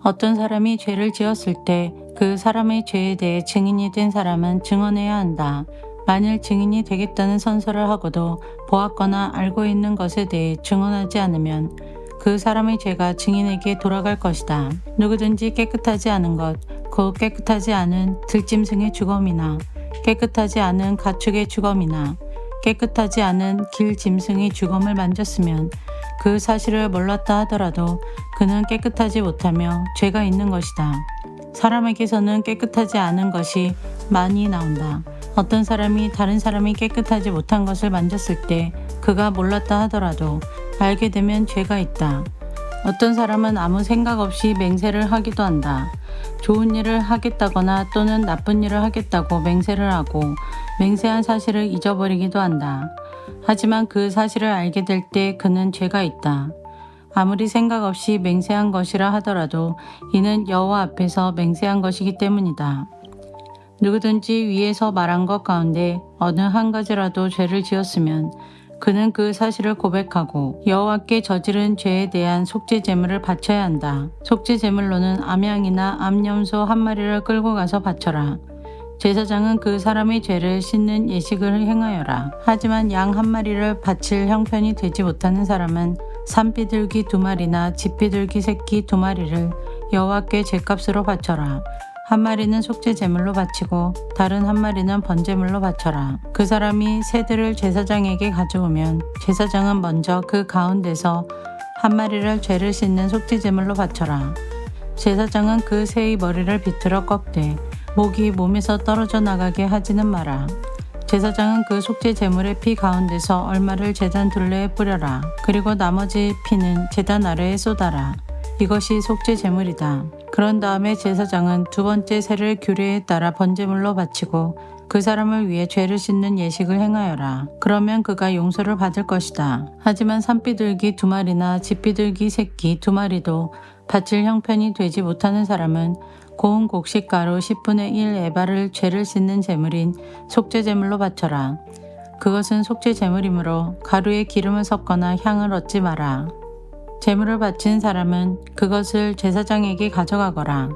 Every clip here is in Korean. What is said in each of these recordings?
어떤 사람이 죄를 지었을 때 그 사람의 죄에 대해 증인이 된 사람은 증언해야 한다. 만일 증인이 되겠다는 선서를 하고도 보았거나 알고 있는 것에 대해 증언하지 않으면 그 사람의 죄가 증인에게 돌아갈 것이다. 누구든지 깨끗하지 않은 것, 곧 깨끗하지 않은 들짐승의 주검이나 깨끗하지 않은 가축의 주검이나 깨끗하지 않은 길짐승의 주검을 만졌으면 그 사실을 몰랐다 하더라도 그는 깨끗하지 못하며 죄가 있는 것이다. 사람에게서는 깨끗하지 않은 것이 많이 나온다. 어떤 사람이 다른 사람이 깨끗하지 못한 것을 만졌을 때 그가 몰랐다 하더라도 알게 되면 죄가 있다. 어떤 사람은 아무 생각 없이 맹세를 하기도 한다. 좋은 일을 하겠다거나 또는 나쁜 일을 하겠다고 맹세를 하고 맹세한 사실을 잊어버리기도 한다. 하지만 그 사실을 알게 될 때 그는 죄가 있다. 아무리 생각 없이 맹세한 것이라 하더라도 이는 여호와 앞에서 맹세한 것이기 때문이다. 누구든지 위에서 말한 것 가운데 어느 한 가지라도 죄를 지었으면 그는 그 사실을 고백하고 여호와께 저지른 죄에 대한 속죄 제물을 바쳐야 한다. 속죄 제물로는 암양이나 암염소 한 마리를 끌고 가서 바쳐라. 제사장은 그 사람의 죄를 씻는 예식을 행하여라. 하지만 양 한 마리를 바칠 형편이 되지 못하는 사람은 산비둘기 2마리나 집비둘기 새끼 2마리를 여호와께 제값으로 바쳐라. 한 마리는 속죄 제물로 바치고 다른 한 마리는 번제물로 바쳐라. 그 사람이 새들을 제사장에게 가져오면 제사장은 먼저 그 가운데서 한 마리를 죄를 씻는 속죄 제물로 바쳐라. 제사장은 그 새의 머리를 비틀어 꺾되 목이 몸에서 떨어져 나가게 하지는 마라. 제사장은 그 속죄 제물의 피 가운데서 얼마를 제단 둘레에 뿌려라. 그리고 나머지 피는 제단 아래에 쏟아라. 이것이 속죄 제물이다. 그런 다음에 제사장은 두 번째 새를 규례에 따라 번제물로 바치고 그 사람을 위해 죄를 씻는 예식을 행하여라. 그러면 그가 용서를 받을 것이다. 하지만 산비둘기 2마리나 집비둘기 새끼 2마리도 바칠 형편이 되지 못하는 사람은 고운 곡식가루 10분의 1 에바를 죄를 씻는 제물인 속죄 제물로 바쳐라. 그것은 속죄 제물이므로 가루에 기름을 섞거나 향을 얻지 마라. 제물을 바친 사람은 그것을 제사장에게 가져가거라.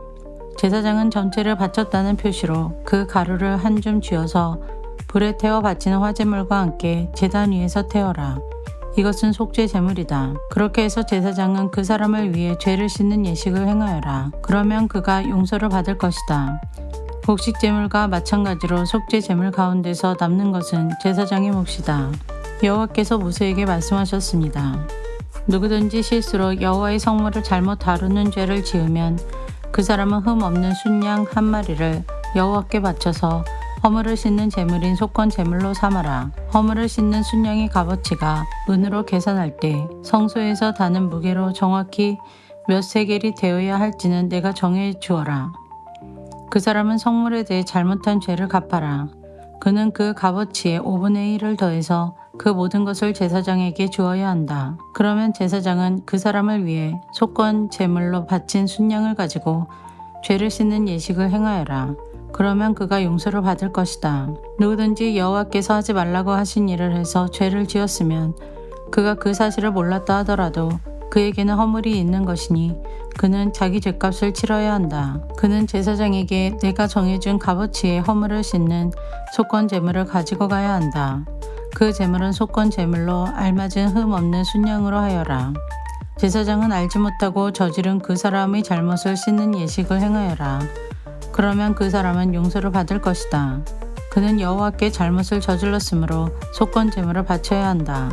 제사장은 전체를 바쳤다는 표시로 그 가루를 한 줌 쥐어서 불에 태워 바치는 화제물과 함께 제단 위에서 태워라. 이것은 속죄 제물이다. 그렇게 해서 제사장은 그 사람을 위해 죄를 씻는 예식을 행하여라. 그러면 그가 용서를 받을 것이다. 곡식 제물과 마찬가지로 속죄 제물 가운데서 남는 것은 제사장의 몫이다. 여호와께서 모세에게 말씀하셨습니다. 누구든지 실수로 여호와의 성물을 잘못 다루는 죄를 지으면 그 사람은 흠 없는 순양 한 마리를 여호와께 바쳐서 허물을 씻는 제물인 속건 제물로 삼아라. 허물을 씻는 순양의 값어치가 은으로 계산할 때 성소에서 다는 무게로 정확히 몇 세겔이 되어야 할지는 내가 정해 주어라. 그 사람은 성물에 대해 잘못한 죄를 갚아라. 그는 그 값어치의 5분의 1을 더해서 그 모든 것을 제사장에게 주어야 한다. 그러면 제사장은 그 사람을 위해 속건 제물로 바친 순양을 가지고 죄를 씻는 예식을 행하여라. 그러면 그가 용서를 받을 것이다. 누구든지 여호와께서 하지 말라고 하신 일을 해서 죄를 지었으면 그가 그 사실을 몰랐다 하더라도 그에게는 허물이 있는 것이니 그는 자기 죄값을 치러야 한다. 그는 제사장에게 내가 정해준 값어치의 허물을 씻는 속건 제물을 가지고 가야 한다. 그 제물은 속건 제물로 알맞은 흠 없는 순양으로 하여라. 제사장은 알지 못하고 저지른 그 사람의 잘못을 씻는 예식을 행하여라. 그러면 그 사람은 용서를 받을 것이다. 그는 여호와께 잘못을 저질렀으므로 속건 제물을 바쳐야 한다.